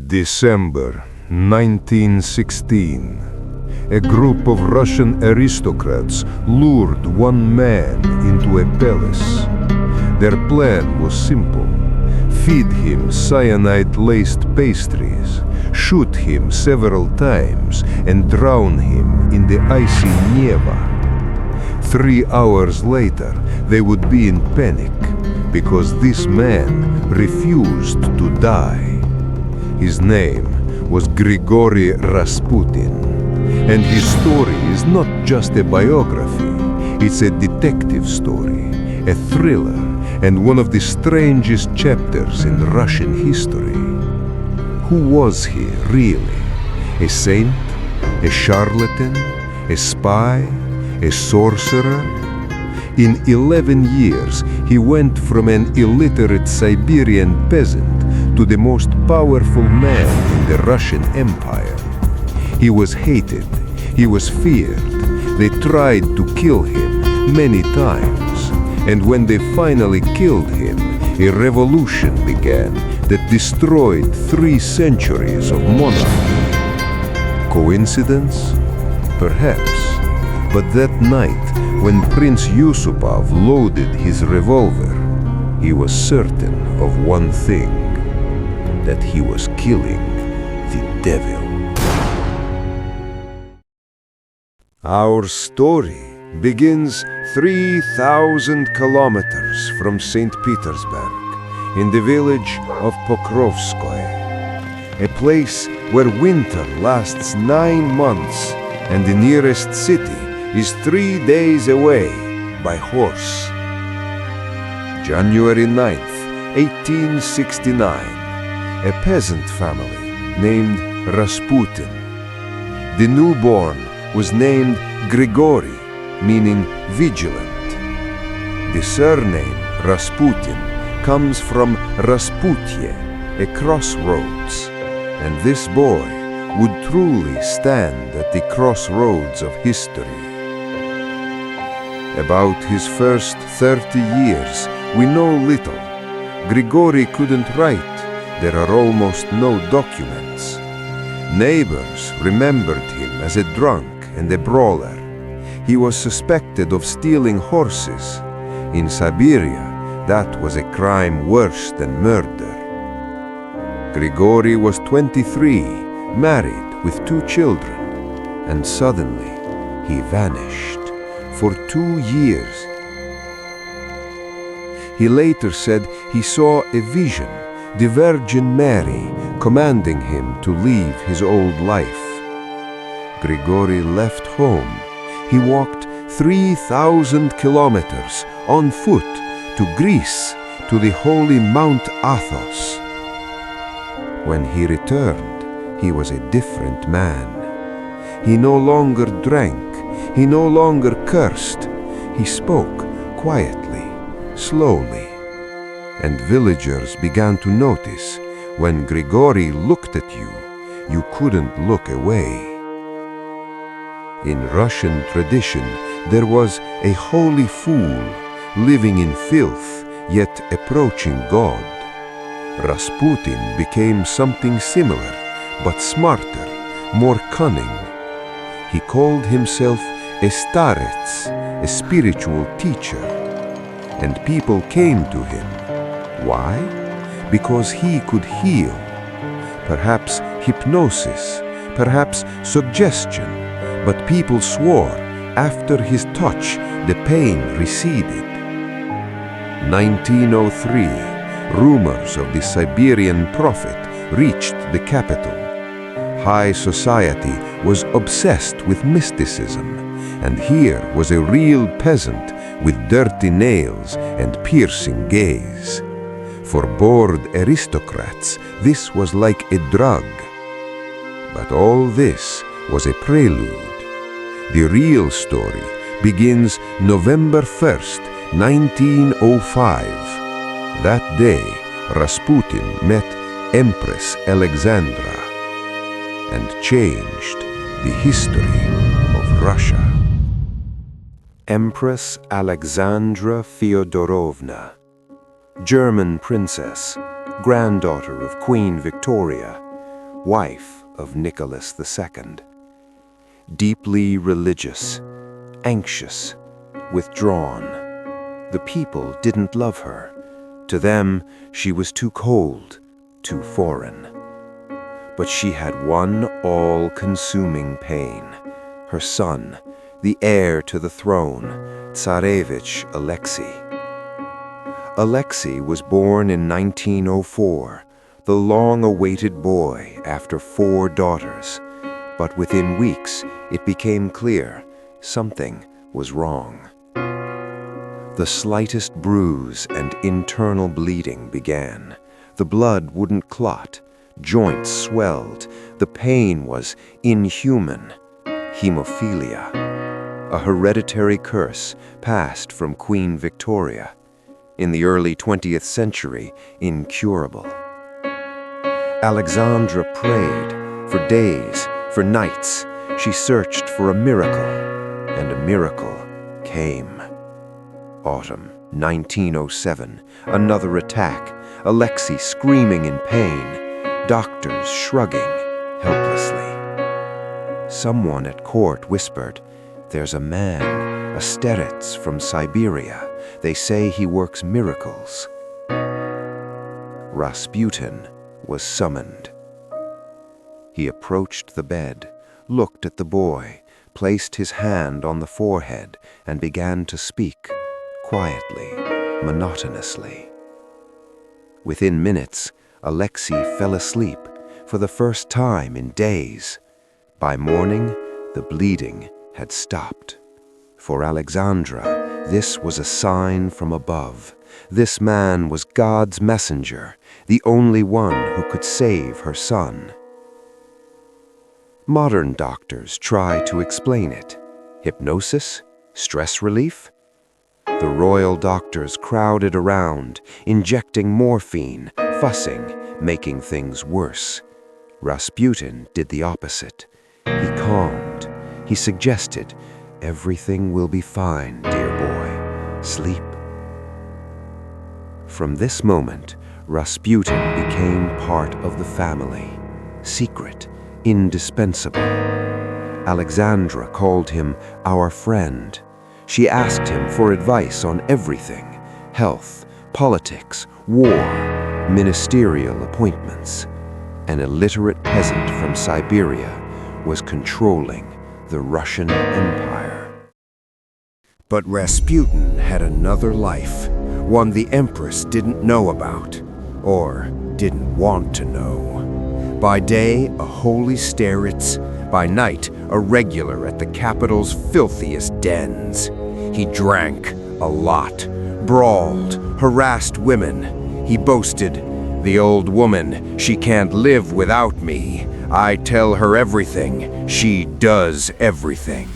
December 1916. A group of Russian aristocrats lured one man into a palace. Their plan was simple. Feed him cyanide-laced pastries, shoot him several times, and drown him in the icy Neva. 3 hours later, they would be in panic, because this man refused to die. His name was Grigori Rasputin, and his story is not just a biography, it's a detective story, a thriller, and one of the strangest chapters in Russian history. Who was he really? A saint? A charlatan? A spy? A sorcerer? In 11 years, he went from an illiterate Siberian peasant to the most powerful man in the Russian Empire. He was hated, he was feared. They tried to kill him many times, and when they finally killed him, a revolution began that destroyed 3 centuries of monarchy. Coincidence? Perhaps. But that night, when Prince Yusupov loaded his revolver, he was certain of one thing, that he was killing the devil. Our story begins 3,000 kilometers from St. Petersburg, in the village of Pokrovskoye, a place where winter lasts 9 months and the nearest city is 3 days away by horse. January 9th, 1869. A peasant family named Rasputin. The newborn was named Grigori, meaning vigilant. The surname Rasputin comes from Rasputye, a crossroads, and this boy would truly stand at the crossroads of history. About his first 30 years, we know little. Grigori couldn't write. There are almost no documents. Neighbors remembered him as a drunk and a brawler. He was suspected of stealing horses. In Siberia, that was a crime worse than murder. Grigori was 23, married with 2 children, and suddenly he vanished for 2 years. He later said he saw a vision, the Virgin Mary commanding him to leave his old life. Grigori left home. He walked 3,000 kilometers on foot to Greece, to the holy Mount Athos. When he returned, he was a different man. He no longer drank. He no longer cursed. He spoke quietly, slowly. And villagers began to notice, when Grigori looked at you, you couldn't look away. In Russian tradition, there was a holy fool, living in filth, yet approaching God. Rasputin became something similar, but smarter, more cunning. He called himself a starets, a spiritual teacher, and people came to him. Why? Because he could heal. Perhaps hypnosis, perhaps suggestion, but people swore after his touch the pain receded. 1903, rumors of the Siberian prophet reached the capital. High society was obsessed with mysticism, and here was a real peasant with dirty nails and piercing gaze. For bored aristocrats, this was like a drug. But all this was a prelude. The real story begins November 1st, 1905. That day, Rasputin met Empress Alexandra and changed the history of Russia. Empress Alexandra Feodorovna, German princess, granddaughter of Queen Victoria, wife of Nicholas II. Deeply religious, anxious, withdrawn. The people didn't love her. To them, she was too cold, too foreign. But she had one all-consuming pain. Her son, the heir to the throne, Tsarevich Alexei. Alexei was born in 1904, the long-awaited boy after 4 daughters. But within weeks, it became clear something was wrong. The slightest bruise and internal bleeding began. The blood wouldn't clot, joints swelled, the pain was inhuman. Hemophilia, a hereditary curse passed from Queen Victoria. In the early 20th century, incurable. Alexandra prayed for days, for nights. She searched for a miracle, and a miracle came. Autumn 1907, another attack, Alexei screaming in pain, doctors shrugging helplessly. Someone at court whispered, "There's a man, a starets from Siberia. They say he works miracles." Rasputin was summoned. He approached the bed, looked at the boy, placed his hand on the forehead, and began to speak, quietly, monotonously. Within minutes, Alexei fell asleep for the first time in days. By morning, the bleeding had stopped. For Alexandra, this was a sign from above. This man was God's messenger, the only one who could save her son. Modern doctors try to explain it. Hypnosis? Stress relief? The royal doctors crowded around, injecting morphine, fussing, making things worse. Rasputin did the opposite. He calmed. He suggested, "Everything will be fine, dear boy. Sleep." From this moment, Rasputin became part of the family. Secret, indispensable. Alexandra called him our friend. She asked him for advice on everything: health, politics, war, ministerial appointments. An illiterate peasant from Siberia was controlling the Russian Empire. But Rasputin had another life, one the Empress didn't know about, or didn't want to know. By day, a holy starets, by night, a regular at the capital's filthiest dens. He drank a lot, brawled, harassed women. He boasted, "The old woman, she can't live without me. I tell her everything, she does everything."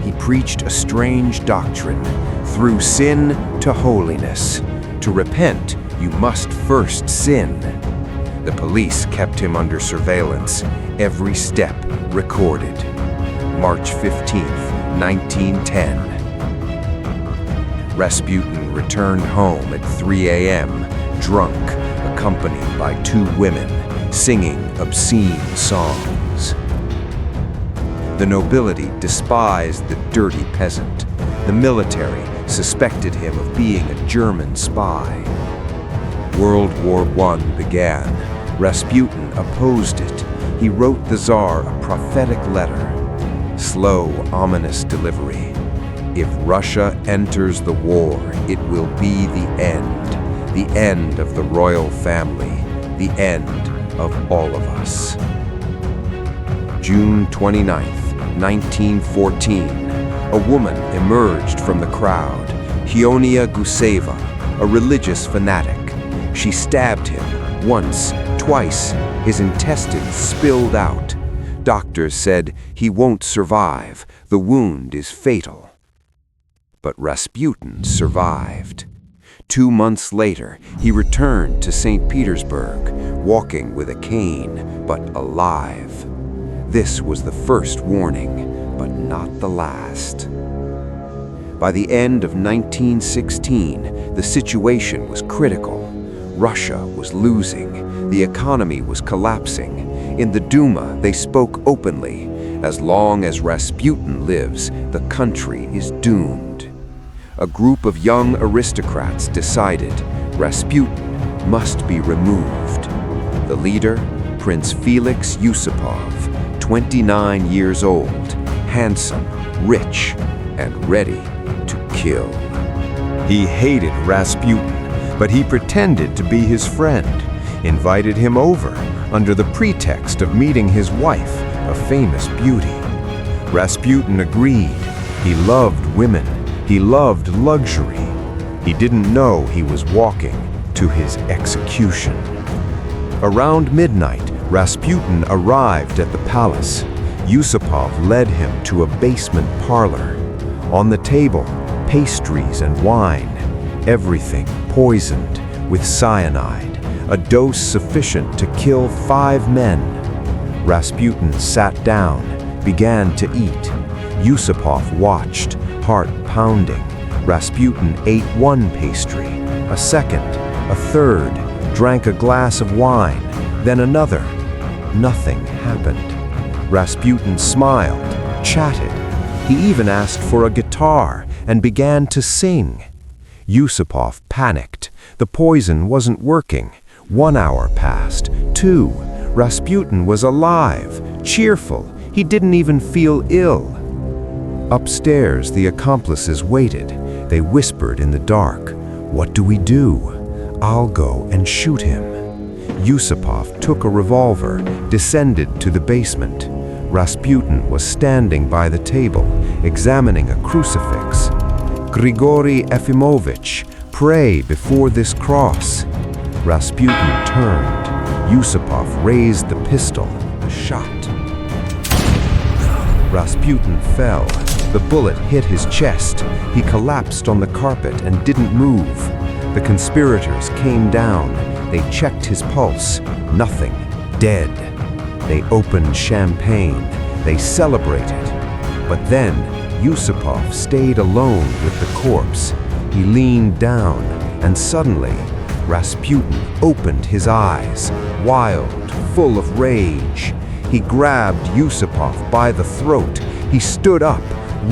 He preached a strange doctrine, through sin to holiness. To repent, you must first sin. The police kept him under surveillance, every step recorded. March 15th, 1910. Rasputin returned home at 3 a.m., drunk, accompanied by 2 women, singing obscene songs. The nobility despised the dirty peasant. The military suspected him of being a German spy. World War I began. Rasputin opposed it. He wrote the Tsar a prophetic letter. Slow, ominous delivery. If Russia enters the war, it will be the end of the royal family, the end of all of us. June 29th, 1914, a woman emerged from the crowd, Hionia Guseva, a religious fanatic. She stabbed him once, twice. His intestines spilled out. Doctors said he won't survive. The wound is fatal. But Rasputin survived. 2 months later, he returned to St. Petersburg, walking with a cane, but alive. This was the first warning, but not the last. By the end of 1916, the situation was critical. Russia was losing. The economy was collapsing. In the Duma, they spoke openly. As long as Rasputin lives, the country is doomed. A group of young aristocrats decided Rasputin must be removed. The leader, Prince Felix Yusupov, 29 years old, handsome, rich, and ready to kill. He hated Rasputin, but he pretended to be his friend, invited him over under the pretext of meeting his wife, a famous beauty. Rasputin agreed. He loved women. He loved luxury. He didn't know he was walking to his execution. Around midnight, Rasputin arrived at the palace. Yusupov led him to a basement parlor. On the table, pastries and wine, everything poisoned with cyanide, a dose sufficient to kill 5 men. Rasputin sat down, began to eat. Yusupov watched, heart pounding. Rasputin ate 1 pastry, a second, a third, drank a glass of wine, then another. Nothing happened. Rasputin smiled, chatted. He even asked for a guitar and began to sing. Yusupov panicked. The poison wasn't working. 1 hour passed, 2. Rasputin was alive, cheerful. He didn't even feel ill. Upstairs, the accomplices waited. They whispered in the dark, "What do we do?" "I'll go and shoot him." Yusupov took a revolver, descended to the basement. Rasputin was standing by the table, examining a crucifix. "Grigori Efimovich, pray before this cross." Rasputin turned. Yusupov raised the pistol, a shot. Rasputin fell. The bullet hit his chest. He collapsed on the carpet and didn't move. The conspirators came down. They checked his pulse. Nothing. Dead. They opened champagne. They celebrated. But then, Yusupov stayed alone with the corpse. He leaned down, and suddenly, Rasputin opened his eyes, wild, full of rage. He grabbed Yusupov by the throat. He stood up,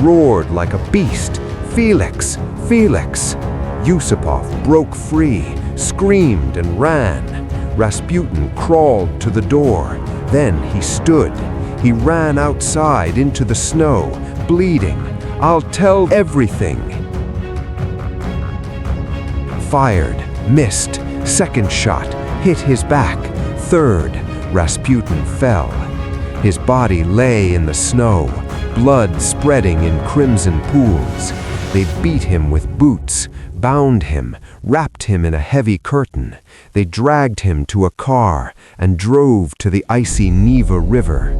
roared like a beast. "Felix! Felix!" Yusupov broke free, screamed and ran. Rasputin crawled to the door. Then he stood. He ran outside into the snow, bleeding. "I'll tell everything." Fired, missed. Second shot, hit his back. Third, Rasputin fell. His body lay in the snow, blood spreading in crimson pools. They beat him with boots, bound him, wrapped him in a heavy curtain. They dragged him to a car and drove to the icy Neva River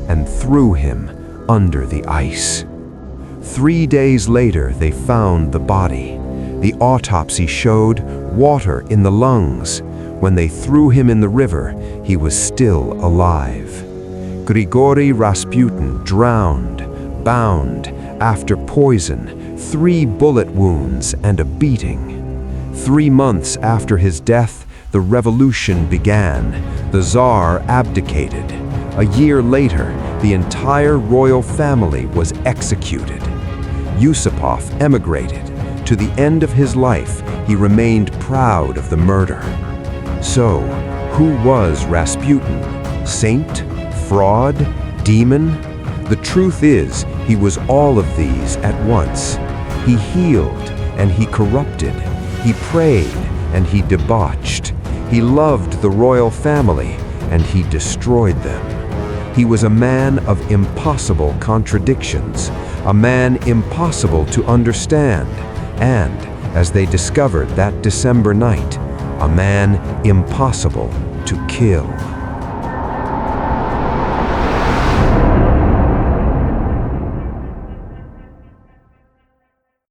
and threw him under the ice. 3 days later, they found the body. The autopsy showed water in the lungs. When they threw him in the river, he was still alive. Grigori Rasputin drowned, bound, after poison, 3 bullet wounds and a beating. 3 months after his death, the revolution began. The Tsar abdicated. A year later, the entire royal family was executed. Yusupov emigrated. To the end of his life, he remained proud of the murder. So, who was Rasputin? Saint? Fraud? Demon? The truth is, he was all of these at once. He healed and he corrupted. He prayed and he debauched. He loved the royal family and he destroyed them. He was a man of impossible contradictions, a man impossible to understand, and, as they discovered that December night, a man impossible to kill.